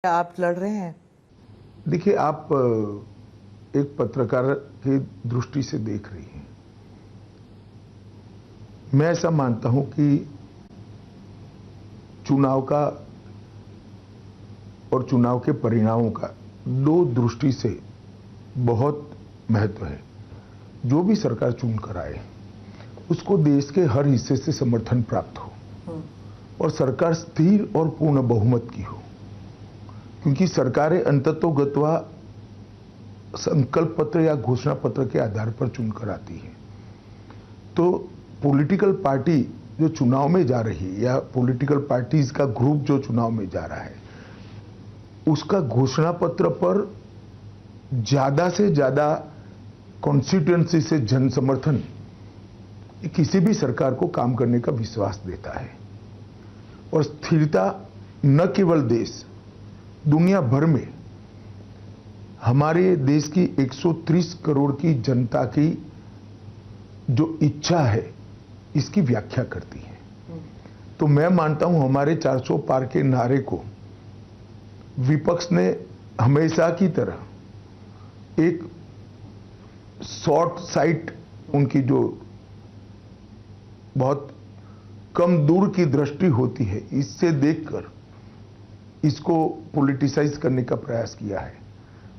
आप लड़ रहे हैं? देखिए, आप एक पत्रकार की दृष्टि से देख रही हैं। मैं ऐसा मानता हूं कि चुनाव का और चुनाव के परिणामों का दो दृष्टि से बहुत महत्व है। जो भी सरकार चुनकर आए उसको देश के हर हिस्से से समर्थन प्राप्त हो और सरकार स्थिर और पूर्ण बहुमत की हो, क्योंकि सरकारें अंततोगत्वा संकल्प पत्र या घोषणा पत्र के आधार पर चुनकर आती है। तो पॉलिटिकल पार्टी जो चुनाव में जा रही है या पॉलिटिकल पार्टीज का ग्रुप जो चुनाव में जा रहा है, उसका घोषणा पत्र पर ज्यादा से ज्यादा कॉन्स्टिट्यूएंसी से जन समर्थन किसी भी सरकार को काम करने का विश्वास देता है। और स्थिरता न केवल देश, दुनिया भर में हमारे देश की 130 करोड़ की जनता की जो इच्छा है इसकी व्याख्या करती है। तो मैं मानता हूं हमारे 400 पार के नारे को विपक्ष ने हमेशा की तरह एक शॉर्ट साइट, उनकी जो बहुत कम दूर की दृष्टि होती है, इससे देखकर इसको पॉलिटिसाइज करने का प्रयास किया है।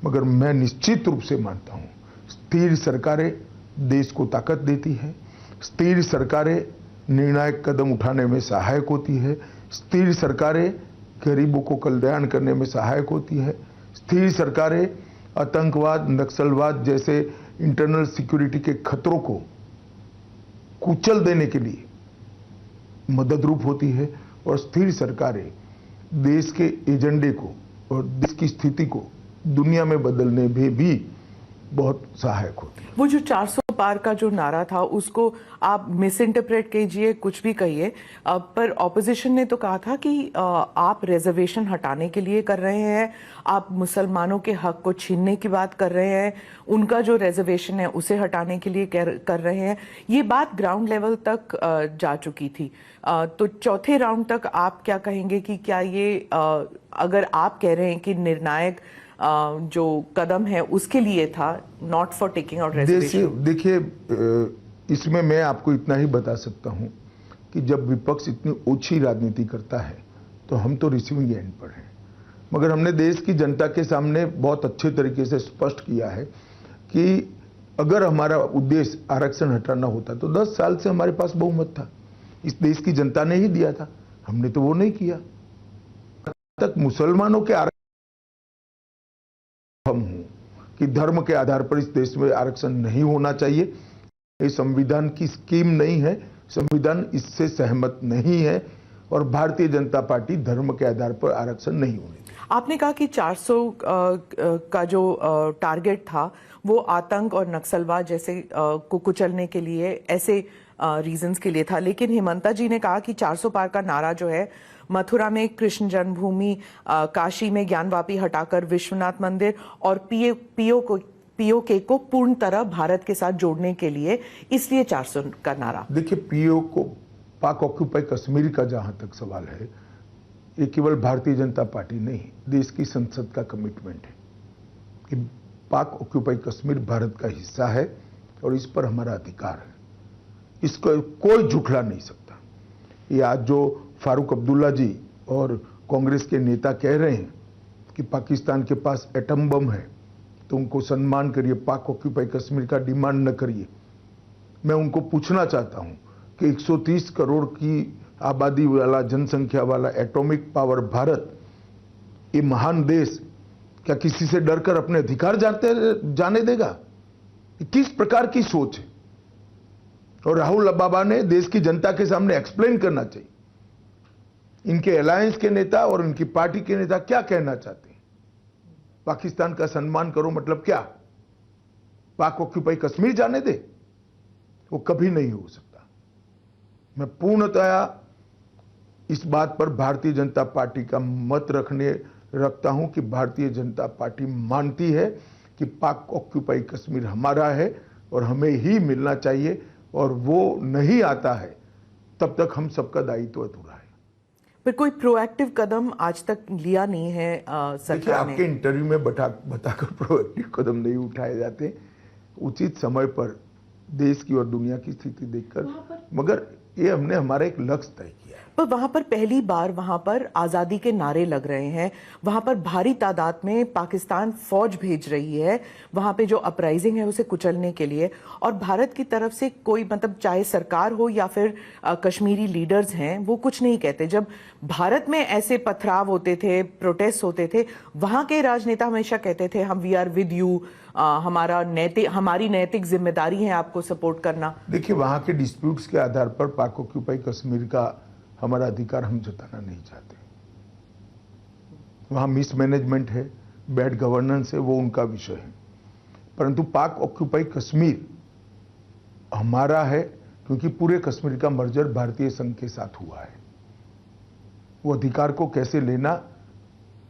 मगर मैं निश्चित रूप से मानता हूं स्थिर सरकारें देश को ताकत देती है, स्थिर सरकारें निर्णायक कदम उठाने में सहायक होती है, स्थिर सरकारें गरीबों को कल्याण करने में सहायक होती है, स्थिर सरकारें आतंकवाद, नक्सलवाद जैसे इंटरनल सिक्योरिटी के खतरों को कुचल देने के लिए मददरूप होती है, और स्थिर सरकारें देश के एजेंडे को और देश की स्थिति को दुनिया में बदलने में भी बहुत सहायक होती है। वो जो 400 पार का जो नारा था उसको आप मिस इंटरप्रेट कीजिए, कुछ भी कहिए, पर ऑपोजिशन ने तो कहा था कि आप रिजर्वेशन हटाने के लिए कर रहे हैं, आप मुसलमानों के हक को छीनने की बात कर रहे हैं, उनका जो रिजर्वेशन है उसे हटाने के लिए कर रहे हैं। ये बात ग्राउंड लेवल तक जा चुकी थी। तो चौथे राउंड तक आप क्या कहेंगे कि क्या ये अगर आप कह रहे हैं कि निर्णायक जो कदम है उसके लिए था, not for taking out reservation? देखिए, इसमें मैं आपको इतना ही बता सकता हूं कि जब विपक्ष इतनी ओछी राजनीति करता है तो हम तो रिसीविंग एंड पर हैं। मगर हमने देश की जनता के सामने बहुत अच्छे तरीके से स्पष्ट किया है कि अगर हमारा उद्देश्य आरक्षण हटाना होता तो 10 साल से हमारे पास बहुमत था, इस देश की जनता ने ही दिया था, हमने तो वो नहीं किया। तक मुसलमानों के हम हूं कि धर्म के आधार पर इस देश में आरक्षण नहीं होना चाहिए, ये संविधान की स्कीम नहीं है, संविधान इससे सहमत नहीं है, और भारतीय जनता पार्टी धर्म के आधार पर आरक्षण नहीं होने देगी। आपने कहा कि 400 का जो टारगेट था वो आतंक और नक्सलवाद जैसे को कुचलने के लिए, ऐसे रीजंस के लिए था, लेकिन हेमंता जी ने कहा कि 400 पार का नारा जो है मथुरा में कृष्ण जन्मभूमि, काशी में ज्ञानवापी हटाकर विश्वनाथ मंदिर और पीओके को पूर्ण तरह भारत के साथ जोड़ने के लिए, इसलिए 400 का नारा। देखिए, पीओ को, पाक ऑक्यूपाई कश्मीर का जहां तक सवाल है, ये केवल भारतीय जनता पार्टी नहीं, देश की संसद का कमिटमेंट है कि पाक ऑक्यूपाई कश्मीर भारत का हिस्सा है और इस पर हमारा अधिकार है, इसको कोई झुठला नहीं सकता। ये आज जो फारूक अब्दुल्ला जी और कांग्रेस के नेता कह रहे हैं कि पाकिस्तान के पास एटम बम है तो उनको सम्मान करिए, पाक ऑक्यूपाई कश्मीर का डिमांड न करिए। मैं उनको पूछना चाहता हूं कि 130 करोड़ की आबादी वाला, जनसंख्या वाला एटॉमिक पावर भारत, ये महान देश क्या किसी से डरकर अपने अधिकार जाने देगा? किस प्रकार की सोच है? और राहुल बाबा ने देश की जनता के सामने एक्सप्लेन करना चाहिए इनके अलायंस के नेता और इनकी पार्टी के नेता क्या कहना चाहते हैं। पाकिस्तान का सम्मान करो मतलब क्या? पाक ऑक्यूपाई कश्मीर जाने दे? वो कभी नहीं हो सकता। मैं पूर्णतया इस बात पर भारतीय जनता पार्टी का मत रखता हूं कि भारतीय जनता पार्टी मानती है कि पाक ऑक्यूपाई कश्मीर हमारा है और हमें ही मिलना चाहिए, और वो नहीं आता है तब तक हम सबका दायित्व अधूरा है। पर कोई प्रोएक्टिव कदम आज तक लिया नहीं है देखिए, सरकार आपके ने। इंटरव्यू में बताकर प्रोएक्टिव कदम नहीं उठाए जाते। उचित समय पर देश की और दुनिया की स्थिति देखकर, मगर ये हमने हमारा एक लक्ष्य तय किया है। पर वहां पर पहली बार वहां पर आजादी के नारे लग रहे हैं, वहां पर भारी तादाद में पाकिस्तान फौज भेज रही है वहां पे जो अपराइजिंग है उसे कुचलने के लिए, और भारत की तरफ से कोई मतलब चाहे सरकार हो या फिर कश्मीरी लीडर्स हैं वो कुछ नहीं कहते। जब भारत में ऐसे पथराव होते थे, प्रोटेस्ट होते थे, वहां के राजनेता हमेशा कहते थे हम वी आर विद यू, हमारी नैतिक जिम्मेदारी है आपको सपोर्ट करना। देखिए, वहां के डिस्प्यूट्स के आधार पर पाक ऑक्यूपाई कश्मीर का हमारा अधिकार हम जताना नहीं चाहते। वहां मिसमैनेजमेंट है, बैड गवर्नेंस है, वो उनका विषय है। परंतु पाक ऑक्यूपाई कश्मीर हमारा है, क्योंकि पूरे कश्मीर का मर्जर भारतीय संघ के साथ हुआ है। वो अधिकार को कैसे लेना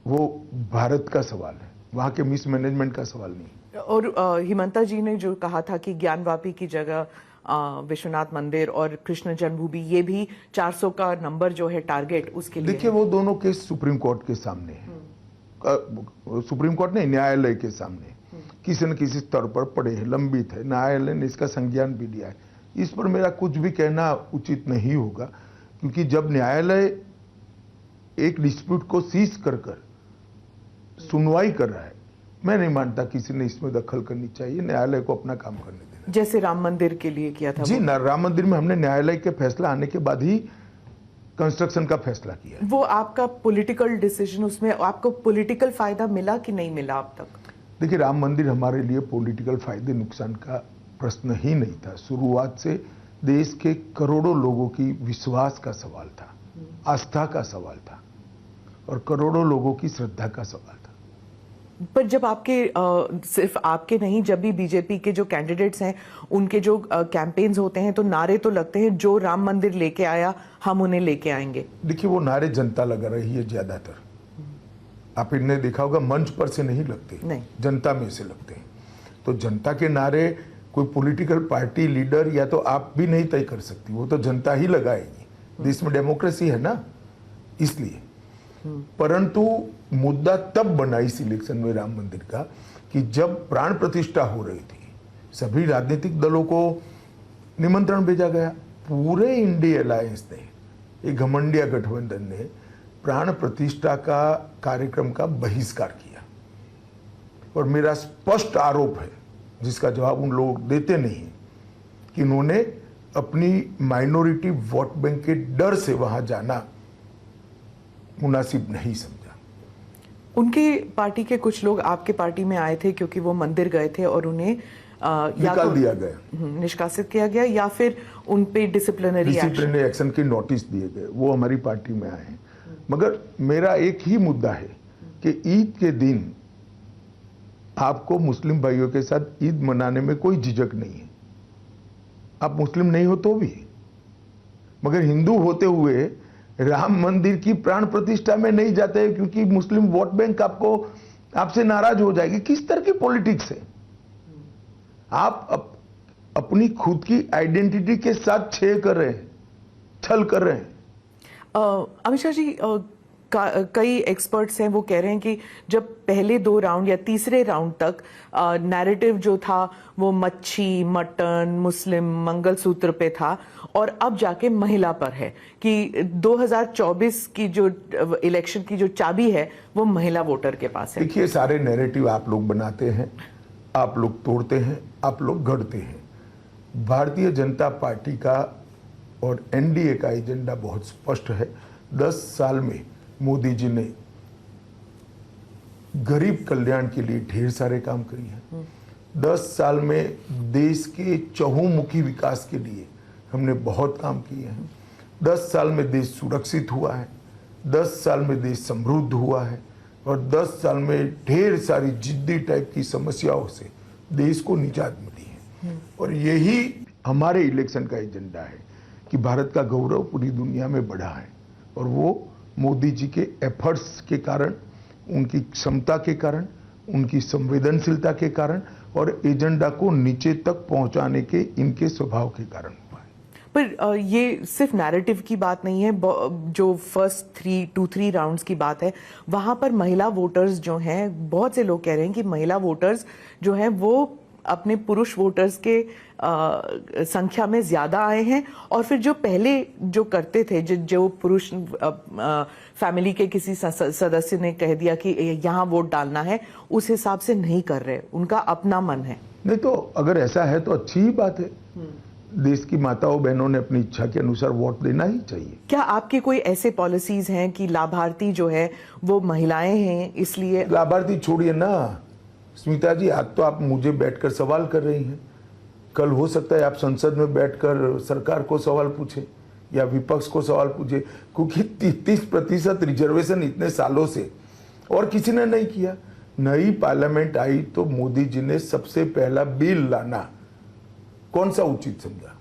वो भारत का सवाल है, वहां के मिसमैनेजमेंट का सवाल नहीं। और हिमंता जी ने जो कहा था कि ज्ञानवापी की जगह विश्वनाथ मंदिर और कृष्ण जन्मभूमि, ये भी 400 का नंबर जो है टारगेट उसके लिए। देखिए, वो दोनों केस सुप्रीम कोर्ट के सामने है। सुप्रीम कोर्ट ने न्यायालय के सामने किसी न किसी स्तर पर पड़े हैं, लंबित है। न्यायालय ने इसका संज्ञान भी लिया है। इस पर मेरा कुछ भी कहना उचित नहीं होगा, क्योंकि जब न्यायालय एक डिस्प्यूट को सीज कर सुनवाई कर रहा है, मैं नहीं मानता किसी ने इसमें दखल करनी चाहिए। न्यायालय को अपना काम करने देना, जैसे राम मंदिर के लिए किया था जी। राम मंदिर में हमने न्यायालय के फैसला आने के बाद ही कंस्ट्रक्शन का फैसला किया। वो आपका पॉलिटिकल डिसीजन, उसमें आपको पॉलिटिकल फायदा मिला कि नहीं मिला अब तक? देखिए, राम मंदिर हमारे लिए पॉलिटिकल फायदे नुकसान का प्रश्न ही नहीं था। शुरुआत से देश के करोड़ों लोगों की विश्वास का सवाल था, आस्था का सवाल था, और करोड़ों लोगों की श्रद्धा का सवाल था। पर जब आपके सिर्फ आपके नहीं, जब भी बीजेपी के जो कैंडिडेट्स हैं उनके जो कैंपेन्स होते हैं तो नारे तो लगते हैं, जो राम मंदिर लेके आया हम उन्हें लेके आएंगे। देखिए, वो नारे जनता लगा रही है ज्यादातर। आप इन्हें देखा होगा, मंच पर से नहीं लगते, नहीं, जनता में से लगते हैं। तो जनता के नारे कोई पॉलिटिकल पार्टी लीडर या तो आप भी नहीं तय कर सकती, वो तो जनता ही लगाएगी। देश में डेमोक्रेसी है ना, इसलिए। परंतु मुद्दा तब बना इस इलेक्शन में राम मंदिर का कि जब प्राण प्रतिष्ठा हो रही थी, सभी राजनीतिक दलों को निमंत्रण भेजा गया। पूरे इंडिया अलायंस ने, एक घमंडिया गठबंधन ने प्राण प्रतिष्ठा का कार्यक्रम का बहिष्कार किया। और मेरा स्पष्ट आरोप है, जिसका जवाब उन लोग देते नहीं, कि उन्होंने अपनी माइनॉरिटी वोट बैंक के डर से वहां जाना मुनासिब नहीं समझा। उनके पार्टी के कुछ लोग आपके पार्टी में आए थे क्योंकि वो मंदिर गए थे और उन्हें निकाल दिया गया, निष्कासित किया गया, या फिर उन पे डिसिप्लिनरी एक्शन की नोटिस दिए गए। वो हमारी पार्टी में आए हैं। मगर मेरा एक ही मुद्दा है कि ईद के दिन आपको मुस्लिम भाइयों के साथ ईद मनाने में कोई झिझक नहीं है। आप मुस्लिम नहीं हो तो भी, मगर हिंदू होते हुए राम मंदिर की प्राण प्रतिष्ठा में नहीं जाते, क्योंकि मुस्लिम वोट बैंक आपसे नाराज हो जाएगी। किस तरह की पॉलिटिक्स है? आप अपनी खुद की आइडेंटिटी के साथ छल कर रहे हैं। अमित शाह जी, कई एक्सपर्ट्स हैं वो कह रहे हैं कि जब पहले 2 राउंड या तीसरे राउंड तक नैरेटिव जो था वो मच्छी, मटन, मुस्लिम, मंगलसूत्र पे था, और अब जाके महिला पर है, कि 2024 की जो इलेक्शन की जो चाबी है वो महिला वोटर के पास है। देखिए, सारे नैरेटिव आप लोग बनाते हैं, आप लोग तोड़ते हैं, आप लोग गढ़ते हैं। भारतीय जनता पार्टी का और एनडीए का एजेंडा बहुत स्पष्ट है। 10 साल में मोदी जी ने गरीब कल्याण के लिए ढेर सारे काम किए हैं। 10 साल में देश के चहुमुखी विकास के लिए हमने बहुत काम किए हैं। 10 साल में देश सुरक्षित हुआ है, 10 साल में देश समृद्ध हुआ है, और 10 साल में ढेर सारी जिद्दी टाइप की समस्याओं से देश को निजात मिली है। और यही हमारे इलेक्शन का एजेंडा है कि भारत का गौरव पूरी दुनिया में बढ़ा है, और वो मोदी जी के एफर्ट्स के कारण, उनकी क्षमता के कारण, उनकी संवेदनशीलता के कारण, और एजेंडा को नीचे तक पहुंचाने के इनके स्वभाव के कारण हुआ है। पर ये सिर्फ नैरेटिव की बात नहीं है, जो फर्स्ट 3 राउंड्स की बात है, वहां पर महिला वोटर्स जो हैं, बहुत से लोग कह रहे हैं कि महिला वोटर्स जो हैं वो अपने पुरुष वोटर्स के संख्या में ज्यादा आए हैं, और फिर जो पहले जो करते थे, जो पुरुष फैमिली के किसी सदस्य ने कह दिया कि यहाँ वोट डालना है, उस हिसाब से नहीं कर रहे, उनका अपना मन है। नहीं तो अगर ऐसा है तो अच्छी ही बात है। देश की माताओं बहनों ने अपनी इच्छा के अनुसार वोट देना ही चाहिए। क्या आपके कोई ऐसे पॉलिसीज हैं कि लाभार्थी जो है वो महिलाएं हैं, इसलिए? लाभार्थी छोड़िए ना स्मिता जी, आज तो आप मुझे बैठकर सवाल कर रही हैं, कल हो सकता है आप संसद में बैठकर सरकार को सवाल पूछे या विपक्ष को सवाल पूछे, क्योंकि 33% रिजर्वेशन इतने सालों से और किसी ने नहीं किया। नई पार्लियामेंट आई तो मोदी जी ने सबसे पहला बिल लाना कौन सा उचित समझा,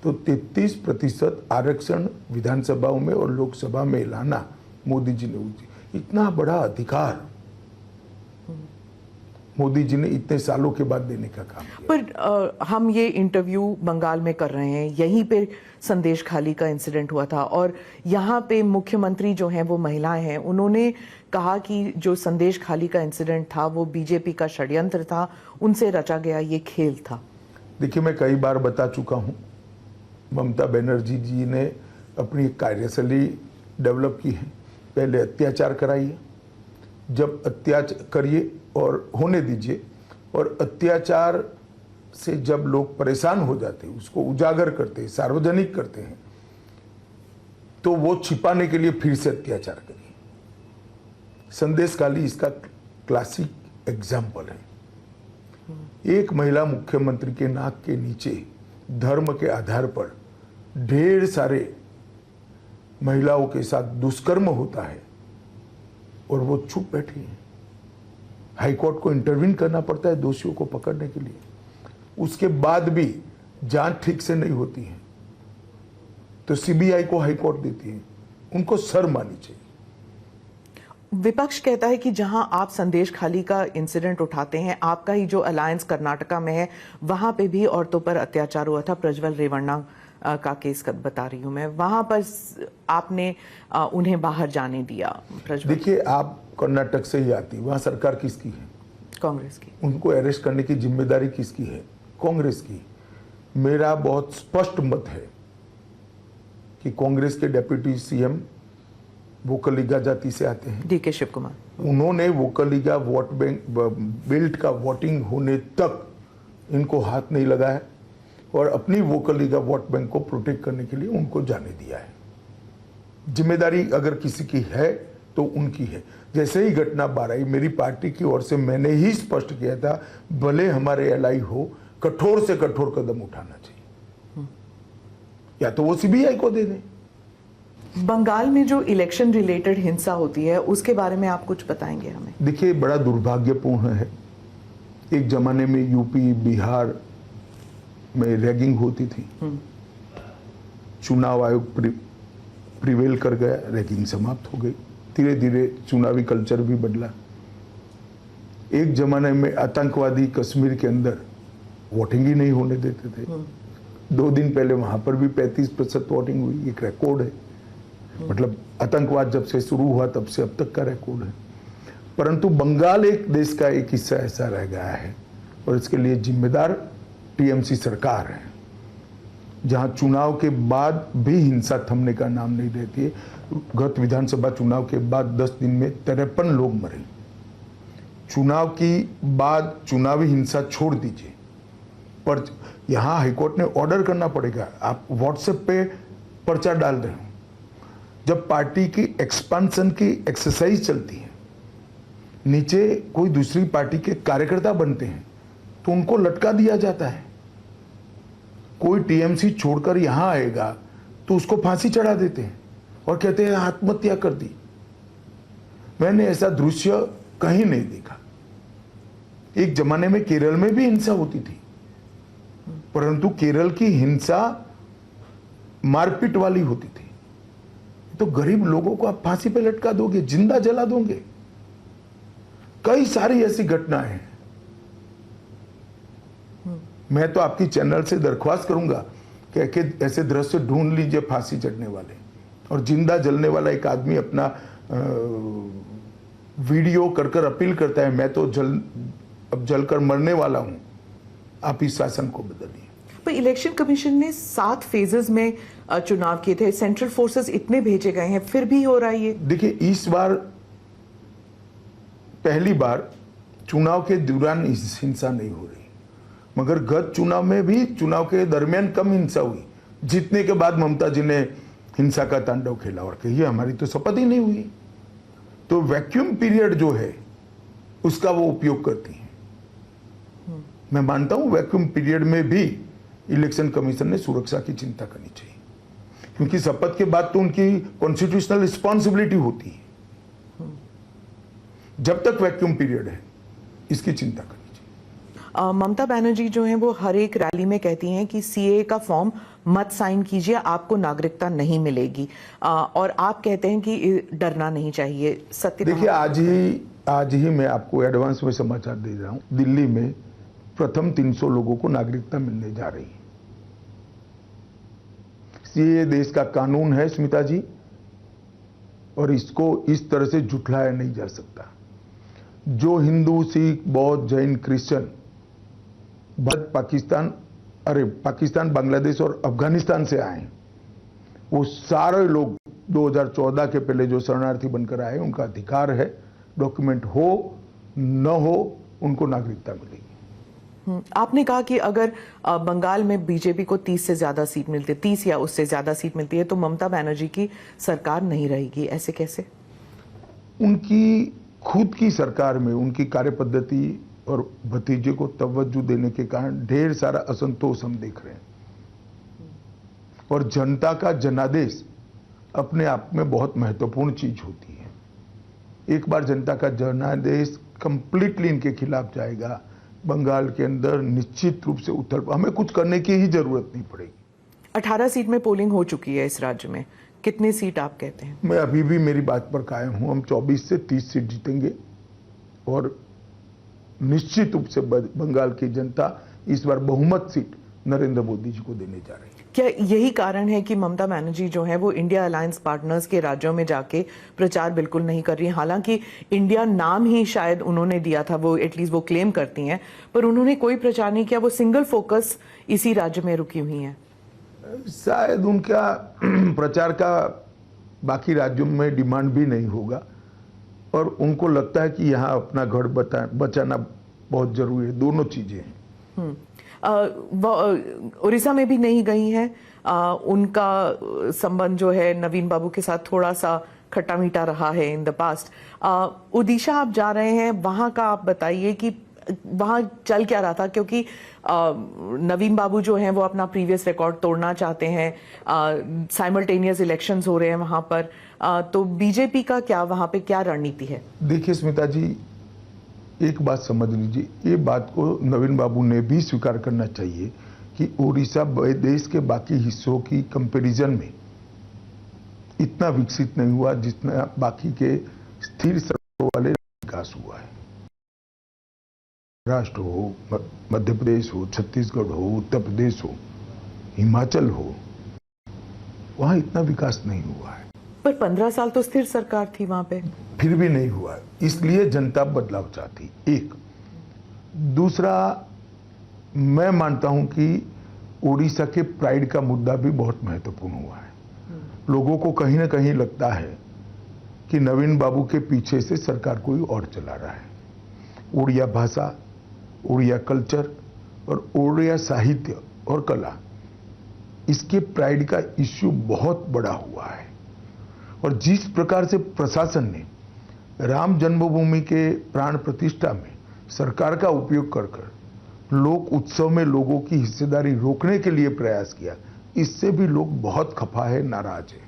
तो 33% आरक्षण विधानसभाओं में और लोकसभा में लाना मोदी जी ने उचित। इतना बड़ा अधिकार मोदी जी ने इतने सालों के बाद देने का काम किया। पर हम ये इंटरव्यू बंगाल में कर रहे हैं, यहीं पे संदेश खाली का इंसिडेंट हुआ था, और यहाँ पे मुख्यमंत्री जो हैं वो महिलाएं हैं, उन्होंने कहा कि जो संदेश खाली का इंसिडेंट था वो बीजेपी का षड्यंत्र था, उनसे रचा गया ये खेल था। देखिए, मैं कई बार बता चुका हूँ, ममता बनर्जी जी ने अपनी कार्यशैली डेवलप की है। पहले अत्याचार कराइए, जब अत्याचार करिए और होने दीजिए, और अत्याचार से जब लोग परेशान हो जाते हैं, उसको उजागर करते हैं, सार्वजनिक करते हैं, तो वो छिपाने के लिए फिर से अत्याचार करिए। संदेश खाली इसका क्लासिक एग्जाम्पल है। एक महिला मुख्यमंत्री के नाक के नीचे धर्म के आधार पर ढेर सारे महिलाओं के साथ दुष्कर्म होता है और वो चुप बैठी है। हाईकोर्ट को इंटरवीन करना पड़ता है दोषियों को पकड़ने के लिए, उसके बाद भी जांच ठीक से नहीं होती है तो सीबीआई को हाईकोर्ट देती है। उनको शर्म आनी चाहिए। विपक्ष कहता है कि जहां आप संदेश खाली का इंसिडेंट उठाते हैं, आपका ही जो अलायंस कर्नाटका में है, वहां पे भी औरतों पर अत्याचार हुआ था। प्रज्वल रेवन्ना का केस बता रही हूं मैं, वहां पर आपने उन्हें बाहर जाने दिया। प्रज्वल, देखिए, आप कर्नाटक से ही आती, वहां सरकार किसकी है? कांग्रेस की। उनको अरेस्ट करने की जिम्मेदारी किसकी है? कांग्रेस की। मेरा बहुत स्पष्ट मत है कि कांग्रेस के डेप्यूटी सीएम वोकलिगा जाति से आते हैं, डीके शिव कुमार। उन्होंने वोकलिगा वोट बैंक बेल्ट का वोटिंग होने तक इनको हाथ नहीं लगाया और अपनी वोकलिगा वोट बैंक को प्रोटेक्ट करने के लिए उनको जाने दिया है। जिम्मेदारी अगर किसी की है तो उनकी है। जैसे ही घटना बाहर आई, मेरी पार्टी की ओर से मैंने ही स्पष्ट किया था, भले हमारे एलआई हो, कठोर से कठोर कदम उठाना चाहिए, या तो वो सीबीआई को दे दें। बंगाल में जो इलेक्शन रिलेटेड हिंसा होती है उसके बारे में आप कुछ बताएंगे हमें? देखिए, बड़ा दुर्भाग्यपूर्ण है। एक जमाने में यूपी बिहार में रैगिंग होती थी, चुनाव आयोग प्रिवेल कर गया, रैगिंग समाप्त हो गई। धीरे धीरे चुनावी कल्चर भी बदला। एक जमाने में आतंकवादी कश्मीर के अंदर वोटिंग ही नहीं होने देते थे। 2 दिन पहले वहां पर भी 35% वोटिंग हुई, एक रिकॉर्ड है। मतलब आतंकवाद जब से शुरू हुआ तब से अब तक का रिकॉर्ड है। परंतु बंगाल एक देश का एक हिस्सा ऐसा रह गया है और इसके लिए जिम्मेदार टीएमसी सरकार है, जहां चुनाव के बाद भी हिंसा थमने का नाम नहीं लेती है। गत विधानसभा चुनाव के बाद 10 दिन में 53 लोग मरे। चुनाव की बाद चुनावी हिंसा छोड़ दीजिए, पर यहां हाईकोर्ट ने ऑर्डर करना पड़ेगा। आप व्हाट्सएप पे पर्चा डाल रहे हो, जब पार्टी की एक्सपेंशन की एक्सरसाइज चलती है, नीचे कोई दूसरी पार्टी के कार्यकर्ता बनते हैं तो उनको लटका दिया जाता है। कोई टीएमसी छोड़कर यहां आएगा तो उसको फांसी चढ़ा देते हैं और कहते हैं आत्महत्या कर दी। मैंने ऐसा दृश्य कहीं नहीं देखा। एक जमाने में केरल में भी हिंसा होती थी, परंतु केरल की हिंसा मारपीट वाली होती थी। तो गरीब लोगों को आप फांसी पे लटका दोगे, जिंदा जला दोगे। कई सारी ऐसी घटनाएं हैं। मैं तो आपकी चैनल से दरख्वास्त करूंगा कि ऐसे दृश्य ढूंढ लीजिए फांसी चढ़ने वाले और जिंदा जलने वाला एक आदमी अपना वीडियो कर कर अपील करता है, मैं तो अब जलकर मरने वाला हूं, आप इस शासन को बदलिए। पर इलेक्शन कमीशन ने 7 फेजेस में चुनाव किए थे, सेंट्रल फोर्सेस इतने भेजे गए हैं, फिर भी हो रहा है ये। देखिए, इस बार पहली बार चुनाव के दौरान हिंसा नहीं हो रही, मगर गत चुनाव में भी चुनाव के दरमियान कम हिंसा हुई। जीतने के बाद ममता जी ने हिंसा का तांडव खेला और कही हमारी तो शपथ ही नहीं हुई। तो वैक्यूम पीरियड जो है उसका वो उपयोग करती हैं। मैं मानता हूं वैक्यूम पीरियड में भी इलेक्शन कमीशन ने सुरक्षा की चिंता करनी चाहिए, क्योंकि शपथ के बाद तो उनकी कॉन्स्टिट्यूशनल रिस्पॉन्सिबिलिटी होती है। जब तक वैक्यूम पीरियड है इसकी चिंता करनी चाहिए। ममता बनर्जी जो हैं वो हर एक रैली में कहती हैं कि सीए का फॉर्म मत साइन कीजिए, आपको नागरिकता नहीं मिलेगी, और आप कहते हैं कि डरना नहीं चाहिए। सत्य देखिए, आज ही मैं आपको एडवांस में समाचार दे रहा हूं, दिल्ली में प्रथम 300 लोगों को नागरिकता मिलने जा रही है। सीए देश का कानून है स्मिता जी, और इसको इस तरह से झुठलाया नहीं जा सकता। जो हिंदू, सिख, बौद्ध, जैन, क्रिश्चियन भारत, पाकिस्तान, बांग्लादेश और अफगानिस्तान से आए, वो सारे लोग 2014 के पहले जो शरणार्थी बनकर आए, उनका अधिकार है, डॉक्यूमेंट हो न हो उनको नागरिकता मिलेगी। आपने कहा कि अगर बंगाल में बीजेपी को 30 से ज्यादा सीट मिलती है, 30 या उससे ज्यादा सीट मिलती है, तो ममता बनर्जी की सरकार नहीं रहेगी। ऐसे कैसे? उनकी खुद की सरकार में उनकी कार्यपद्धति और भतीजे को तवज्जो देने के कारण ढेर सारा असंतोष हम देख रहे हैं, और जनता का जनादेश अपने आप में बहुत महत्वपूर्ण चीज होती है। एक बार जनता का जनादेश कंप्लीटली इनके खिलाफ जाएगा, बंगाल के अंदर निश्चित रूप से हमें कुछ करने की ही जरूरत नहीं पड़ेगी। 18 सीट में पोलिंग हो चुकी है इस राज्य में, कितनी सीट आप कहते हैं? मैं अभी भी मेरी बात पर कायम हूं, हम 24 से 30 सीट जीतेंगे, और निश्चित रूप से बंगाल की जनता इस बार बहुमत सीट नरेंद्र मोदी जी को देने जा रही है। क्या यही कारण है कि ममता बनर्जी जो है वो इंडिया अलायंस पार्टनर्स के राज्यों में जाके प्रचार बिल्कुल नहीं कर रही? हालांकि इंडिया नाम ही शायद उन्होंने दिया था, वो एटलीस्ट वो क्लेम करती हैं, पर उन्होंने कोई प्रचार नहीं किया, वो सिंगल फोकस इसी राज्य में रुकी हुई हैं। शायद उनका प्रचार का बाकी राज्यों में डिमांड भी नहीं होगा, और उनको लगता है कि यहाँ अपना घर बचाना बहुत जरूरी है। दोनों चीजें हैं। उड़ीसा में भी नहीं गई हैं। उनका संबंध जो है नवीन बाबू के साथ थोड़ा सा खट्टा मीठा रहा है इन द पास्ट। ओडिशा आप जा रहे हैं, वहां का आप बताइए कि वहां चल क्या रहा था, क्योंकि नवीन बाबू जो हैं वो अपना प्रीवियस रिकॉर्ड तोड़ना चाहते हैं, साइमल्टेनियस इलेक्शंस हो रहे हैं वहां पर, तो बीजेपी का क्या वहां पे क्या रणनीति है? देखिए स्मिता जी, एक बात समझ लीजिए, ये बात को नवीन बाबू ने भी स्वीकार करना चाहिए कि उड़ीसा देश के बाकी हिस्सों की कंपैरिजन में इतना विकसित नहीं हुआ जितना बाकी के स्थिर सड़कों वाले विकास हुआ है। महाराष्ट्र हो, मध्य प्रदेश हो, छत्तीसगढ़ हो, उत्तर प्रदेश हो, हिमाचल हो, वहां इतना विकास नहीं हुआ है। पर 15 साल तो स्थिर सरकार थी वहां पे, फिर भी नहीं हुआ, इसलिए जनता बदलाव चाहती। एक दूसरा, मैं मानता हूं कि उड़ीसा के प्राइड का मुद्दा भी बहुत महत्वपूर्ण हुआ है। लोगों को कहीं ना कहीं लगता है कि नवीन बाबू के पीछे से सरकार कोई और चला रहा है। उड़िया भाषा, उड़िया कल्चर और उड़िया साहित्य और कला, इसके प्राइड का इश्यू बहुत बड़ा हुआ है। और जिस प्रकार से प्रशासन ने राम जन्मभूमि के प्राण प्रतिष्ठा में सरकार का उपयोग कर लोक उत्सव में लोगों की हिस्सेदारी रोकने के लिए प्रयास किया, इससे भी लोग बहुत खफा है, नाराज है।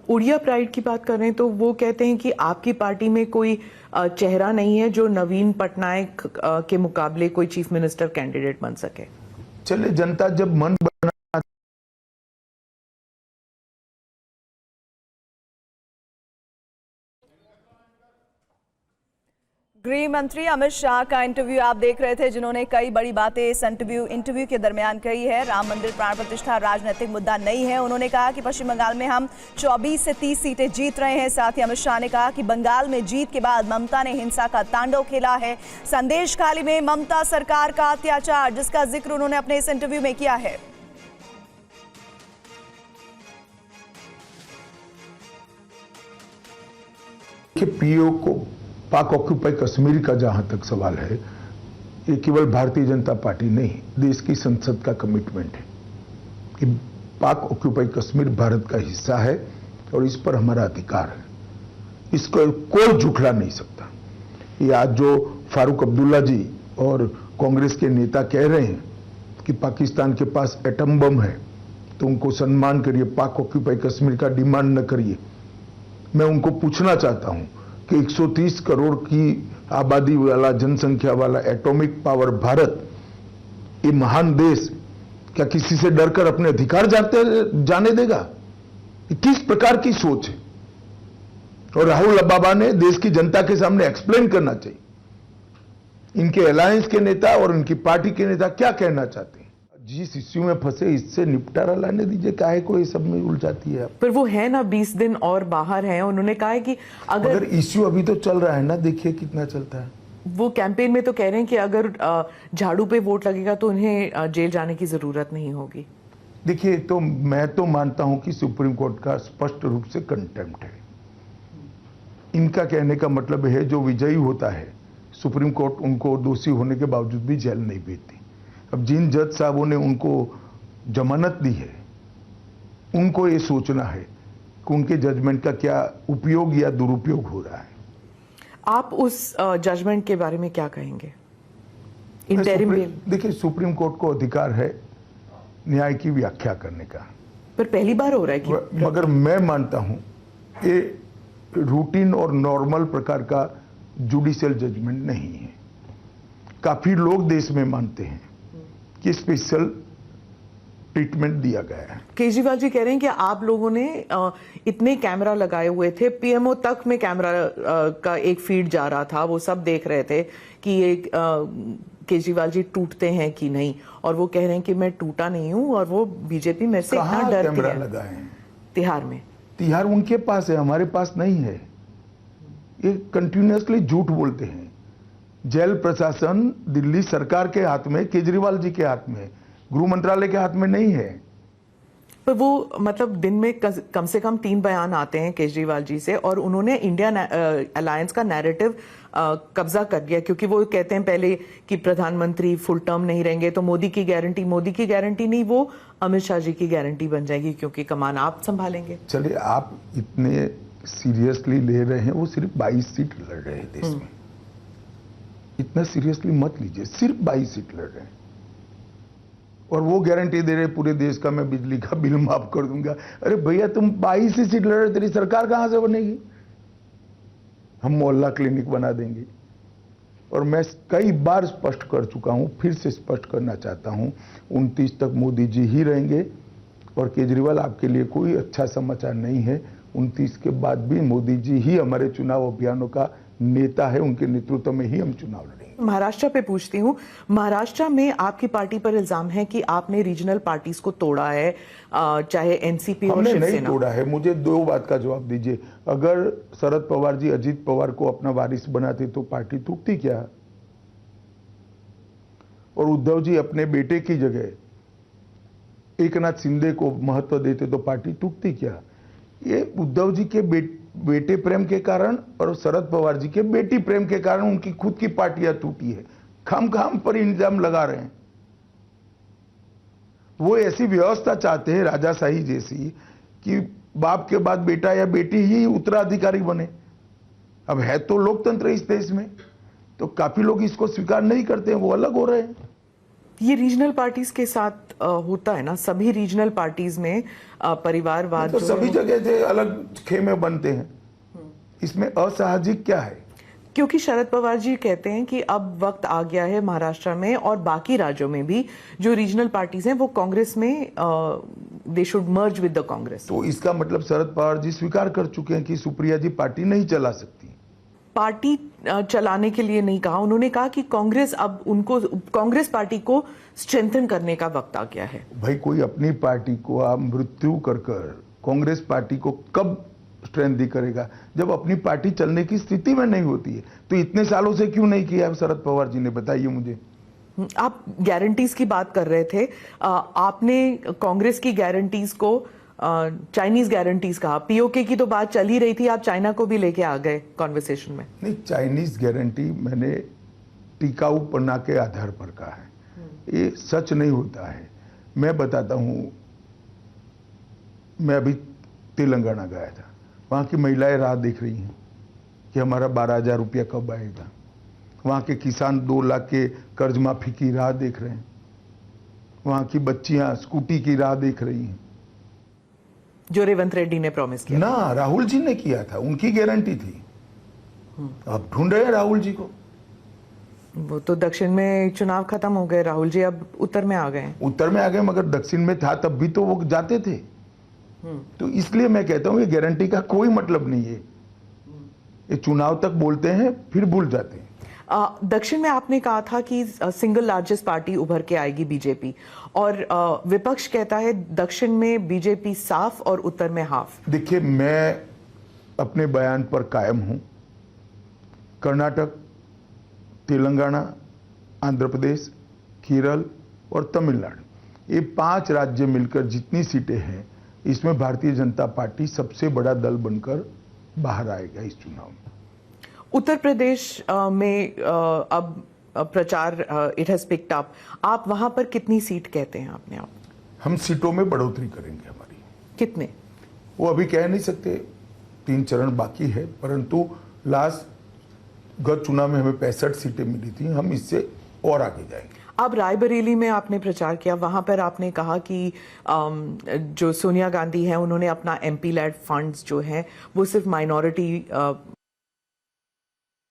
उड़िया प्राइड की बात कर रहे हैं तो वो कहते हैं कि आपकी पार्टी में कोई चेहरा नहीं है जो नवीन पटनायक के मुकाबले कोई चीफ मिनिस्टर कैंडिडेट बन सके। चले, जनता जब मन बना गृह मंत्री अमित शाह का इंटरव्यू आप देख रहे थे, जिन्होंने कई बड़ी बातें इस इंटरव्यू के दरमियान कही है। राम मंदिर प्राण प्रतिष्ठा राजनीतिक मुद्दा नहीं है। उन्होंने कहा कि पश्चिम बंगाल में हम 24 से 30 सीटें जीत रहे हैं। साथ ही अमित शाह ने कहा कि बंगाल में जीत के बाद ममता ने हिंसा का तांडव खेला है। संदेश खाली में ममता सरकार का अत्याचार, जिसका जिक्र उन्होंने अपने इस इंटरव्यू में किया है। पीओ को पाक ऑक्यूपाई कश्मीर का जहां तक सवाल है, ये केवल भारतीय जनता पार्टी नहीं, देश की संसद का कमिटमेंट है कि पाक ऑक्यूपाई कश्मीर भारत का हिस्सा है और इस पर हमारा अधिकार है। इसको कोई झुठला नहीं सकता। ये आज जो फारूक अब्दुल्ला जी और कांग्रेस के नेता कह रहे हैं कि पाकिस्तान के पास एटम बम है, तो उनको सम्मान करिए, पाक ऑक्यूपाई कश्मीर का डिमांड न करिए। मैं उनको पूछना चाहता हूं कि 130 करोड़ की आबादी वाला, जनसंख्या वाला एटॉमिक पावर भारत, ये महान देश क्या किसी से डरकर अपने अधिकार जाने देगा? किस प्रकार की सोच है? और राहुल बाबा ने देश की जनता के सामने एक्सप्लेन करना चाहिए, इनके अलायंस के नेता और इनकी पार्टी के नेता क्या कहना चाहते हैं। जिस इश्यू में फंसे, इससे निपटारा लाने दीजिए, काहे को ये सब में उलझाती है। पर वो है ना 20 दिन और बाहर हैं। उन्होंने कहा है कि अगर इश्यू अभी तो चल रहा है ना, देखिए कितना चलता है। वो कैंपेन में तो कह रहे हैं कि अगर झाड़ू पे वोट लगेगा तो उन्हें जेल जाने की जरूरत नहीं होगी। देखिए, तो मैं तो मानता हूं कि सुप्रीम कोर्ट का स्पष्ट रूप से कंटेम्प्ट है। इनका कहने का मतलब है जो विजयी होता है, सुप्रीम कोर्ट उनको दोषी होने के बावजूद भी जेल नहीं भेजती। अब जिन जज साहबों ने उनको जमानत दी है, उनको ये सोचना है कि उनके जजमेंट का क्या उपयोग या दुरुपयोग हो रहा है। आप उस जजमेंट के बारे में क्या कहेंगे? इंटरिम बेल, देखिए, सुप्रीम कोर्ट को अधिकार है न्याय की व्याख्या करने का, पर पहली बार हो रहा है कि मगर मैं मानता हूं ये रूटीन और नॉर्मल प्रकार का जुडिशियल जजमेंट नहीं है। काफी लोग देश में मानते हैं कि स्पेशल ट्रीटमेंट दिया गया है। केजरीवाल जी कह रहे हैं कि आप लोगों ने इतने कैमरा लगाए हुए थे, पीएमओ तक में कैमरा का एक फीड जा रहा था, वो सब देख रहे थे कि ये केजरीवाल जी टूटते हैं कि नहीं, और वो कह रहे हैं कि मैं टूटा नहीं हूं और वो बीजेपी मेरे से इतना डरती है। कैमरा लगाए हैं तिहाड़ में। तिहाड़ उनके पास है, हमारे पास नहीं है। ये कंटिन्यूअसली झूठ बोलते हैं। जेल प्रशासन दिल्ली सरकार के हाथ में, केजरीवाल जी के हाथ में, गृह मंत्रालय के हाथ में नहीं है। पर वो मतलब दिन में कम से कम 3 बयान आते हैं केजरीवाल जी से, और उन्होंने इंडिया अलायंस का नैरेटिव कब्जा कर लिया, क्योंकि वो कहते हैं पहले कि प्रधानमंत्री फुल टर्म नहीं रहेंगे तो मोदी की गारंटी नहीं, वो अमित शाह जी की गारंटी बन जाएगी, क्योंकि कमान आप संभालेंगे। चलिए, आप इतने सीरियसली ले रहे हैं, वो सिर्फ 22 सीट लड़ रहे हैं देश में। इतना सीरियसली मत लीजिए, सिर्फ 22 सीट लड़ रहे हैं और वो गारंटी दे रहे पूरे देश का मैं बिजली का बिल माफ कर दूंगा। अरे भैया, तुम 22 ही सीट लड़ रहे, तेरी सरकार कहां से बनेगी? हम मोहल्ला क्लिनिक बना देंगे। और मैं कई बार स्पष्ट कर चुका हूं, फिर से स्पष्ट करना चाहता हूं, 29 तक मोदी जी ही रहेंगे। और केजरीवाल, आपके लिए कोई अच्छा समाचार नहीं है, 29 के बाद भी मोदी जी ही हमारे चुनाव अभियानों का नेता है, उनके नेतृत्व में ही हम चुनाव लड़ेंगे। महाराष्ट्र पे पूछती हूँ, महाराष्ट्र में आपकी पार्टी पर इल्जाम है कि आपने रीजनल पार्टीज को तोड़ा है, चाहे एनसीपी और शिवसेना। हमने नहीं तोड़ा है। मुझे 2 बात का जवाब दीजिए। अगर शरद पवार जी अजीत पवार को अपना वारिस बनाते तो पार्टी टूटती क्या? और उद्धव जी अपने बेटे की जगह एकनाथ शिंदे को महत्व देते तो पार्टी टूटती क्या? ये उद्धव जी के बेटे प्रेम के कारण और शरद पवार जी के बेटी प्रेम के कारण उनकी खुद की पार्टियां टूटी है। खाम पर इल्जाम लगा रहे हैं। वो ऐसी व्यवस्था चाहते हैं, राजाशाही जैसी, कि बाप के बाद बेटा या बेटी ही उत्तराधिकारी बने। अब है तो लोकतंत्र इस देश में, तो काफी लोग इसको स्वीकार नहीं करते हैं, वो अलग हो रहे हैं। ये रीजनल पार्टीज के साथ होता है ना, सभी रीजनल पार्टीज में परिवारवाद तो सभी जगह से अलग खेमे बनते हैं, इसमें असामाजिक क्या है? क्योंकि शरद पवार जी कहते हैं कि अब वक्त आ गया है महाराष्ट्र में और बाकी राज्यों में भी जो रीजनल पार्टीज हैं वो कांग्रेस में they should merge with the Congress. तो इसका मतलब शरद पवार जी स्वीकार कर चुके हैं कि सुप्रिया जी पार्टी नहीं चला सकती। पार्टी चलाने के लिए नहीं कहा, उन्होंने कहा कि कांग्रेस अब उनको कांग्रेस पार्टी को स्ट्रेंथन करने का वक्त आ गया है। भाई कोई अपनी पार्टी को आप मृत्यु कर कांग्रेस पार्टी को कब स्ट्रेंथ दी करेगा जब अपनी पार्टी चलने की स्थिति में नहीं होती है। तो इतने सालों से क्यों नहीं किया शरद पवार जी ने, बताइए मुझे। आप गारंटीज की बात कर रहे थे, आपने कांग्रेस की गारंटीज को चाइनीज गारंटीज कहा। पीओके की तो बात चल ही रही थी, आप चाइना को भी लेके आ गए कॉन्वर्सेशन में। नहीं, चाइनीज गारंटी मैंने टिकाऊपना के आधार पर कहा है, ये सच नहीं होता है। मैं बताता हूं, मैं अभी तेलंगाना गया था, वहां की महिलाएं राह देख रही हैं कि हमारा 12,000 रुपया कब आएगा। वहां के किसान 2 लाख के कर्ज माफी की राह देख रहे हैं। वहां की बच्चियां स्कूटी की राह देख रही हैं, जो रेवंत रेड्डी ने प्रॉमिस किया ना राहुल जी ने किया था, उनकी गारंटी थी। अब ढूंढ रहे हैं राहुल जी को। वो तो दक्षिण में चुनाव खत्म हो गए, राहुल जी अब उत्तर में आ गए। उत्तर में आ गए, मगर दक्षिण में था तब भी तो वो जाते थे। तो इसलिए मैं कहता हूं ये गारंटी का कोई मतलब नहीं है। ये चुनाव तक बोलते हैं फिर भूल जाते हैं। दक्षिण में आपने कहा था कि सिंगल लार्जेस्ट पार्टी उभर के आएगी बीजेपी, और विपक्ष कहता है दक्षिण में बीजेपी साफ और उत्तर में हाफ। देखिए, मैं अपने बयान पर कायम हूं। कर्नाटक, तेलंगाना, आंध्र प्रदेश, केरल और तमिलनाडु, ये 5 राज्य मिलकर जितनी सीटें हैं, इसमें भारतीय जनता पार्टी सबसे बड़ा दल बनकर बाहर आएगा इस चुनाव में। उत्तर प्रदेश में अब प्रचार इट हैज पिक्ड अप, आप वहां पर कितनी सीट कहते हैं अपने आप? हम सीटों में बढ़ोतरी करेंगे हमारी। कितने? वो अभी कह नहीं सकते, 3 चरण बाकी है, परंतु लास्ट गत चुनाव में हमें 65 सीटें मिली थी, हम इससे और आगे जाएंगे। अब रायबरेली में आपने प्रचार किया, वहां पर आपने कहा कि जो सोनिया गांधी हैं उन्होंने अपना एमपी लेड फंड्स जो हैं वो सिर्फ माइनॉरिटी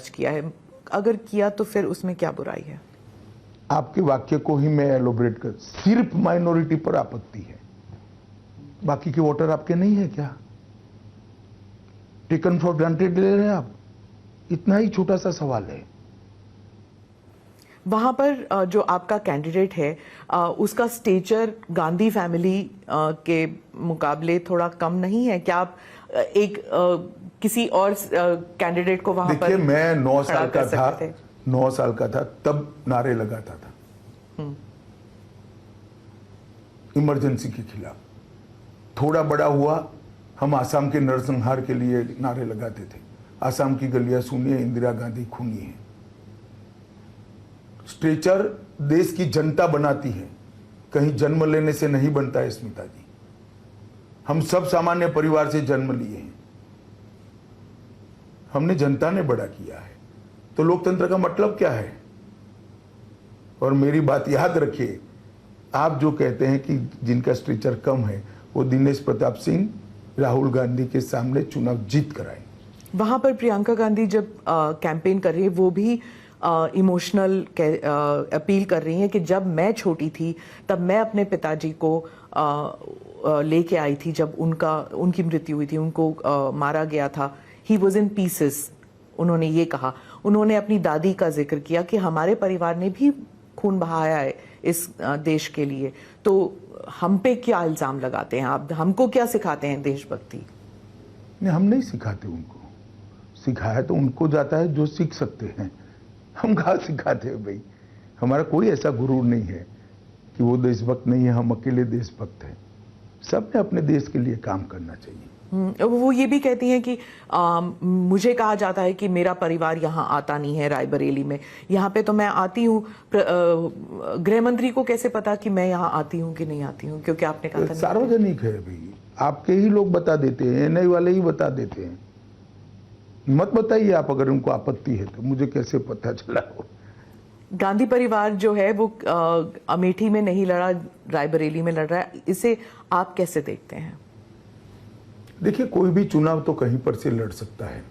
किया है। अगर किया तो फिर उसमें क्या बुराई है? आपके वाक्य को ही मैं एलोबरेट कर, सिर्फ माइनॉरिटी पर आपत्ति है, बाकी के वोटर आपके नहीं है क्या? टेकन फॉर ग्रांटेड ले रहे हैं आप? इतना ही छोटा सा सवाल है। वहां पर जो आपका कैंडिडेट है उसका स्टेचर गांधी फैमिली के मुकाबले थोड़ा कम नहीं है क्या? आप एक किसी और कैंडिडेट को वहां पर? देखिए, मैं 9 साल का था, 9 साल का था तब नारे लगाता था इमरजेंसी के खिलाफ। थोड़ा बड़ा हुआ, हम आसाम के नरसंहार के लिए नारे लगाते थे। आसाम की गलियां सुनिए, इंदिरा गांधी खूनी है। स्ट्रेचर देश की जनता बनाती है, कहीं जन्म लेने से नहीं बनता है स्मिता जी। हम सब सामान्य परिवार से जन्म लिए हैं, हमने जनता ने बड़ा किया है। तो लोकतंत्र का मतलब क्या है? और मेरी बात याद रखिए, आप जो कहते हैं कि जिनका स्ट्रेचर कम है, वो दिनेश प्रताप सिंह राहुल गांधी के सामने चुनाव जीत कर आए। वहां पर प्रियंका गांधी जब कैंपेन कर रही है, वो भी इमोशनल अपील कर रही हैं कि जब मैं छोटी थी तब मैं अपने पिताजी को लेके आई थी, जब उनकी मृत्यु हुई थी, उनको मारा गया था। ही वॉज इन पीसेस, उन्होंने ये कहा। उन्होंने अपनी दादी का जिक्र किया कि हमारे परिवार ने भी खून बहाया है इस देश के लिए। तो हम पे क्या इल्जाम लगाते हैं आप? हमको क्या सिखाते हैं देशभक्ति? नहीं, हम नहीं सिखाते उनको। सिखाया तो उनको जाता है जो सीख सकते हैं, हम कहाँ सिखाते हैं भाई? हमारा कोई ऐसा गुरु नहीं है कि वो देशभक्त नहीं है, हम अकेले देशभक्त हैं। सबने अपने देश के लिए काम करना चाहिए। वो ये भी कहती हैं कि मुझे कहा जाता है कि मेरा परिवार यहाँ आता नहीं है रायबरेली में, यहाँ पे तो मैं आती हूँ। गृह मंत्री को कैसे पता कि मैं यहाँ आती हूँ कि नहीं आती हूँ? क्योंकि आपने कहा था सार्वजनिक है भाई, आपके ही लोग बता देते हैं, एनआई वाले ही बता देते हैं। मत बताइए आप, अगर उनको आपत्ति है तो मुझे कैसे पता चला हो? गांधी परिवार जो है वो अमेठी में नहीं लड़ा, रायबरेली में लड़ रहा है, इसे आप कैसे देखते हैं? देखिए, कोई भी चुनाव तो कहीं पर से लड़ सकता है,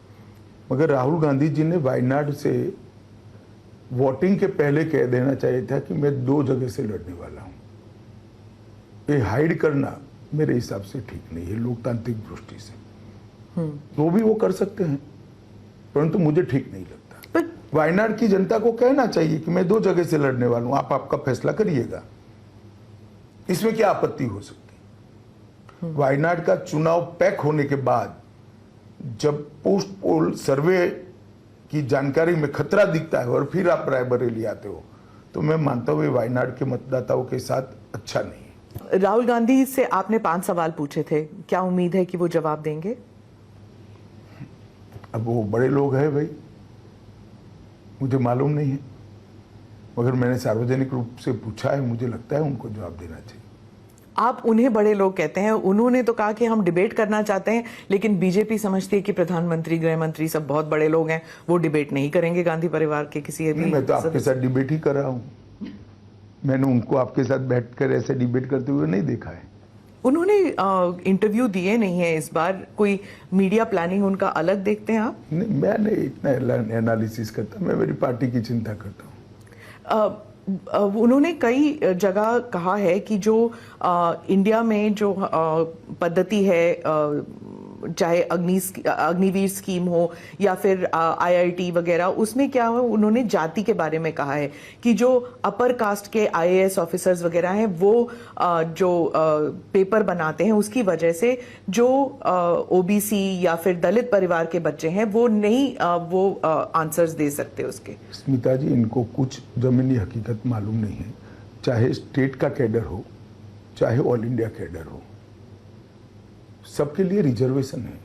मगर राहुल गांधी जी ने वायनाड से वोटिंग के पहले कह देना चाहिए था कि मैं 2 जगह से लड़ने वाला हूं। ये हाइड करना मेरे हिसाब से ठीक नहीं है लोकतांत्रिक दृष्टि से। वो भी वो कर सकते हैं। परंतु मुझे ठीक नहीं लगता। पर वायनाड की जनता को कहना चाहिए कि मैं 2 जगह से लड़ने वाला हूं, आप आपका फैसला करिएगा, इसमें क्या आपत्ति हो सकती। वायनाड का चुनाव पैक होने के बाद जब पोस्ट पोल सर्वे की जानकारी में खतरा दिखता है और फिर आप रायबरेली आते हो, तो मैं मानता हूं वायनाड के मतदाताओं के साथ अच्छा नहीं है। राहुल गांधी से आपने 5 सवाल पूछे थे, क्या उम्मीद है कि वो जवाब देंगे? अब वो बड़े लोग हैं भाई, मुझे मालूम नहीं है, मगर मैंने सार्वजनिक रूप से पूछा है, मुझे लगता है उनको जवाब देना चाहिए। आप उन्हें बड़े लोग कहते हैं, उन्होंने तो कहा कि हम डिबेट करना चाहते हैं, लेकिन बीजेपी समझती है कि प्रधानमंत्री, गृह मंत्री सब बहुत बड़े लोग हैं, वो डिबेट नहीं करेंगे गांधी परिवार के किसी भी। मैं तो आपके साथ डिबेट ही कर रहा हूं, मैंने उनको आपके साथ बैठकर ऐसे डिबेट करते हुए नहीं देखा है। उन्होंने इंटरव्यू दिए नहीं है इस बार, कोई मीडिया प्लानिंग उनका अलग देखते हैं आप? नहीं, मैं नहीं इतना एनालिसिस करता, मैं मेरी पार्टी की चिंता करता हूँ। उन्होंने कई जगह कहा है कि जो इंडिया में जो पद्धति है, चाहे अग्निवीर स्कीम हो या फिर आईआईटी वगैरह, उसमें क्या हो, उन्होंने जाति के बारे में कहा है कि जो अपर कास्ट के आईएएस ऑफिसर्स वगैरह हैं वो जो पेपर बनाते हैं उसकी वजह से जो ओबीसी या फिर दलित परिवार के बच्चे हैं वो नहीं वो आंसर्स दे सकते उसके। स्मिता जी, इनको कुछ जमीनी हकीकत मालूम नहीं है, चाहे स्टेट का कैडर हो चाहे ऑल इंडिया कैडर हो, सबके लिए रिजर्वेशन है।